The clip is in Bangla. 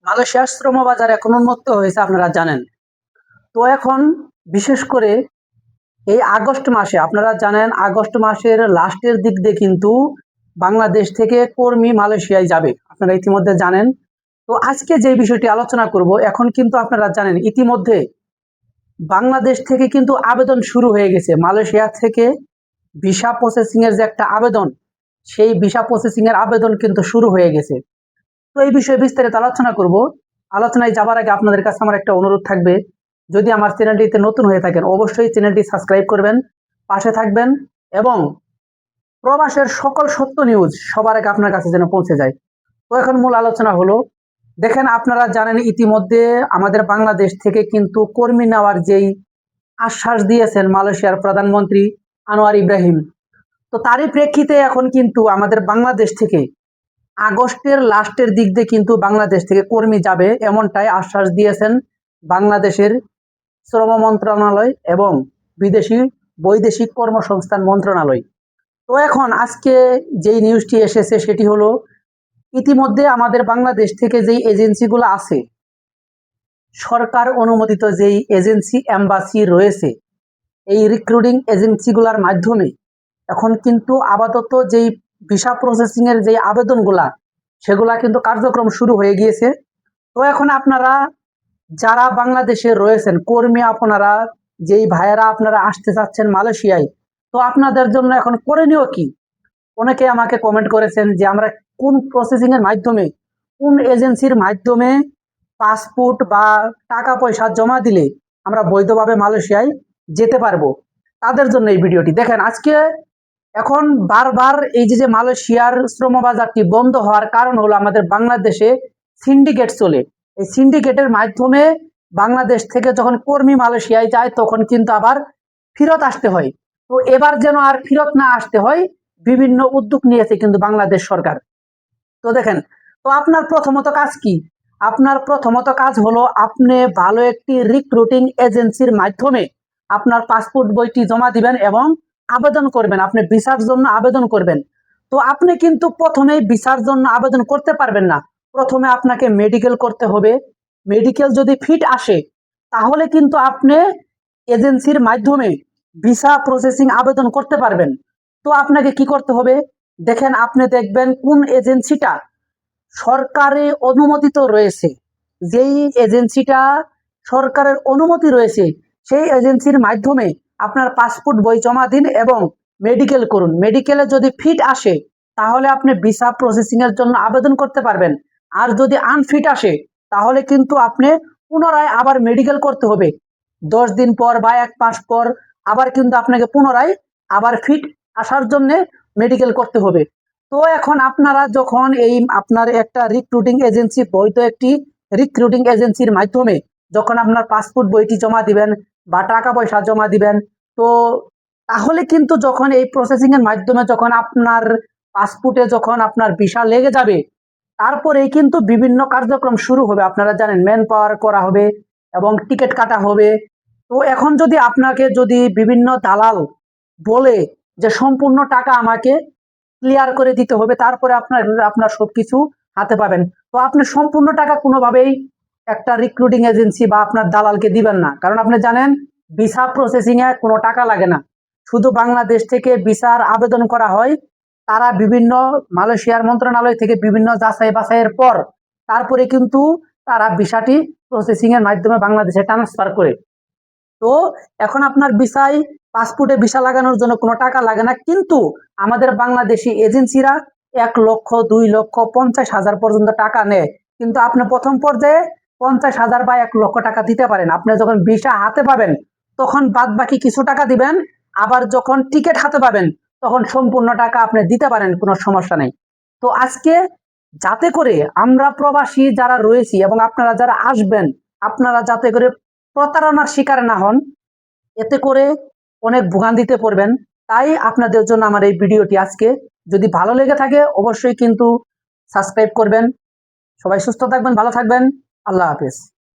মালয়েশিয়ার শ্রম বাজার এখন উন্মুক্ত হয়েছে আপনারা জানেন। তো এখন বিশেষ করে এই আগস্ট মাসে আপনারা জানেন আগস্ট মাসের লাস্টের দিক দিয়ে কিন্তু বাংলাদেশ থেকে কর্মী মালয়েশিয়ায় যাবে, আপনারা ইতিমধ্যে জানেন। তো আজকে যে বিষয়টি আলোচনা করব, এখন কিন্তু আপনারা জানেন ইতিমধ্যে বাংলাদেশ থেকে কিন্তু আবেদন শুরু হয়ে গেছে মালয়েশিয়া থেকে ভিসা প্রসেসিং এর যে একটা আবেদন, সেই ভিসা প্রসেসিং এর আবেদন কিন্তু শুরু হয়ে গেছে। তো এই বিষয়ে বিস্তারিত আলোচনা করব। আলোচনায় যাবার আগে আপনাদের কাছে আমার একটা অনুরোধ থাকবে, যদি আমার চ্যানেলটিতে নতুন হয়ে থাকেন অবশ্যই চ্যানেলটি সাবস্ক্রাইব করবেন, পাশে থাকবেন এবং প্রবাসের সকল সত্য নিউজ সবার আগে আপনার কাছে যেন পৌঁছে যায়। তো এখন মূল আলোচনা হলো, দেখেন আপনারা জানেন ইতিমধ্যে আমাদের বাংলাদেশ থেকে কিন্তু কর্মী নেওয়ার যেই আশ্বাস দিয়েছেন মালয়েশিয়ার প্রধানমন্ত্রী আনোয়ার ইব্রাহিম, তো তারই প্রেক্ষিতে এখন কিন্তু আমাদের বাংলাদেশ থেকে আগস্টের লাস্টের দিক দিয়ে কিন্তু বাংলাদেশ থেকে কর্মী যাবে এমনটাই আশ্বাস দিয়েছেন বাংলাদেশের শ্রম মন্ত্রণালয় এবং বিদেশি বৈদেশিক কর্মসংস্থান মন্ত্রণালয়। তো এখন আজকে যেই নিউজটি এসেছে সেটি হলো, ইতিমধ্যে আমাদের বাংলাদেশ থেকে যেই এজেন্সিগুলো আছে, সরকার অনুমোদিত যেই এজেন্সি এম্বাসি রয়েছে, এই রিক্রুটিং এজেন্সিগুলোর মাধ্যমে এখন কিন্তু আপাতত যেই ভিসা প্রসেসিং এর যে আবেদনগুলা, সেগুলা কিন্তু কার্যক্রম শুরু হয়ে গিয়েছে। তো এখন আপনারা যারা বাংলাদেশে রয়েছেন কর্মী, আপনারা যেই ভাইয়েরা আপনারা আসতে চাচ্ছেন মালয়েশিয়ায়, তো আপনাদের জন্য এখন করণীয় কি? অনেকে আমাকে কমেন্ট করেছেন যে আমরা কোন প্রসেসিং এর মাধ্যমে, কোন এজেন্সির মাধ্যমে পাসপোর্ট বা টাকা পয়সা জমা দিলে আমরা বৈধভাবে মালয়েশিয়ায় যেতে পারবো। তাদের জন্য এই ভিডিওটি দেখেন আজকে। এখন বারবার এই যে মালয়েশিয়ার শ্রম বাজারটি বন্ধ হওয়ার কারণ হলো আমাদের বাংলাদেশে সিন্ডিকেট চলে। এই সিন্ডিকেটের মাধ্যমে বাংলাদেশ থেকে যখন কর্মী মালয়েশিয়ায় যায় তখন কিন্তু আবার ফেরত আসতে হয়। তো এবার যেন আর ফেরত না আসতে হয়, বিভিন্ন উদ্যোগ নিয়েছে কিন্তু বাংলাদেশ সরকার। তো দেখেন, তো আপনার প্রথমত কাজ কি? আপনার প্রথমত কাজ হলো আপনি ভালো একটি রিক্রুটিং এজেন্সির মাধ্যমে আপনার পাসপোর্ট বইটি জমা দিবেন এবং আবেদন করবেন, আপনি ভিসার জন্য আবেদন করবেন। তো আপনি কিন্তু প্রথমেই ভিসার জন্য আবেদন করতে পারবেন না, প্রথমে আপনাকে মেডিকেল করতে হবে। মেডিকেল যদি ফিট আসে তাহলে কিন্তু আপনি এজেন্সির মাধ্যমে ভিসা প্রসেসিং আবেদন করতে পারবেন। তো আপনাকে কি করতে হবে? দেখেন, আপনি দেখবেন কোন এজেন্সিটা সরকারে অনুমোদিত রয়েছে, যেই এজেন্সিটা সরকারের অনুমতি রয়েছে সেই এজেন্সির মাধ্যমে আপনার পাসপোর্ট বই জমা দিন এবং মেডিকেল করুন। মেডিকেলে যদি ফিট আসে তাহলে আপনি ভিসা প্রসেসিং এর জন্য আবেদন করতে পারবেন। আর যদি আনফিট আসে তাহলে কিন্তু আপনি পুনরায় আবার মেডিকেল করতে হবে, 10 দিন পর বা 1 মাস পর আবার কিন্তু আপনাকে পুনরায় আবার ফিট আসার জন্য মেডিকেল করতে হবে। তো এখন আপনারা যখন এই আপনার একটা রিক্রুটিং এজেন্সি, বৈধ একটি রিক্রুটিং এজেন্সির মাধ্যমে যখন আপনার পাসপোর্ট বইটি জমা দিবেন বা টাকা পয়সা জমা দিবেন, তো তাহলে কিন্তু যখন এই প্রসেসিং এর মাধ্যমে যখন আপনার পাসপোর্টে যখন আপনার ভিসা লেগে যাবে, তারপরেই কিন্তু বিভিন্ন কার্যক্রম শুরু হবে। আপনারা জানেন ম্যান পাওয়ার করা হবে এবং টিকিট কাটা হবে। তো এখন যদি আপনাকে যদি বিভিন্ন দালাল বলে যে সম্পূর্ণ টাকা আমাকে ক্লিয়ার করে দিতে হবে তারপরে আপনার আপনার সবকিছু হাতে পাবেন, তো আপনি সম্পূর্ণ টাকা কোনোভাবেই একটা রিক্রুটিং এজেন্সি বা আপনার দালালকে দিবেন না। কারণ আপনি জানেন ভিসা প্রসেসিং এ কোনো টাকা লাগে না, শুধু বাংলাদেশ থেকে ভিসার আবেদন করা হয়, তারা বিভিন্ন মালয়েশিয়ার মন্ত্রণালয় থেকে বিভিন্ন যাচাই বাছাইয়ের পর তারপরে কিন্তু তারা ভিসাটি প্রসেসিং এর মাধ্যমে বাংলাদেশে ট্রান্সফার করে। তো এখন আপনার ভিসায় পাসপোর্টে ভিসা লাগানোর জন্য কোনো টাকা লাগে না, কিন্তু আমাদের বাংলাদেশি এজেন্সিরা 1 লক্ষ 2 লক্ষ 50,000 পর্যন্ত টাকা নেয়। কিন্তু আপনি প্রথম পর্যায়ে 50,000 বা 1 লক্ষ টাকা দিতে পারেন, আপনি যখন ভিসা হাতে পাবেন তখন বাদ বাকি কিছু টাকা দিবেন, আবার যখন টিকিট হাতে পাবেন তখন সম্পূর্ণ টাকা আপনি দিতে পারেন, কোনো সমস্যা নেই। তো আজকে যাতে করে আমরা প্রবাসী যারা রয়েছি এবং আপনারা যারা আসবেন, আপনারা যাতে করে প্রতারণার শিকার না হন, এতে করে অনেক ভোগান্তিতে পড়বেন। তাই আপনাদের জন্য আমার এই ভিডিওটি আজকে। যদি ভালো লেগে থাকে অবশ্যই কিন্তু সাবস্ক্রাইব করবেন। সবাই সুস্থ থাকবেন, ভালো থাকবেন। আল্লাহ হাফেজ।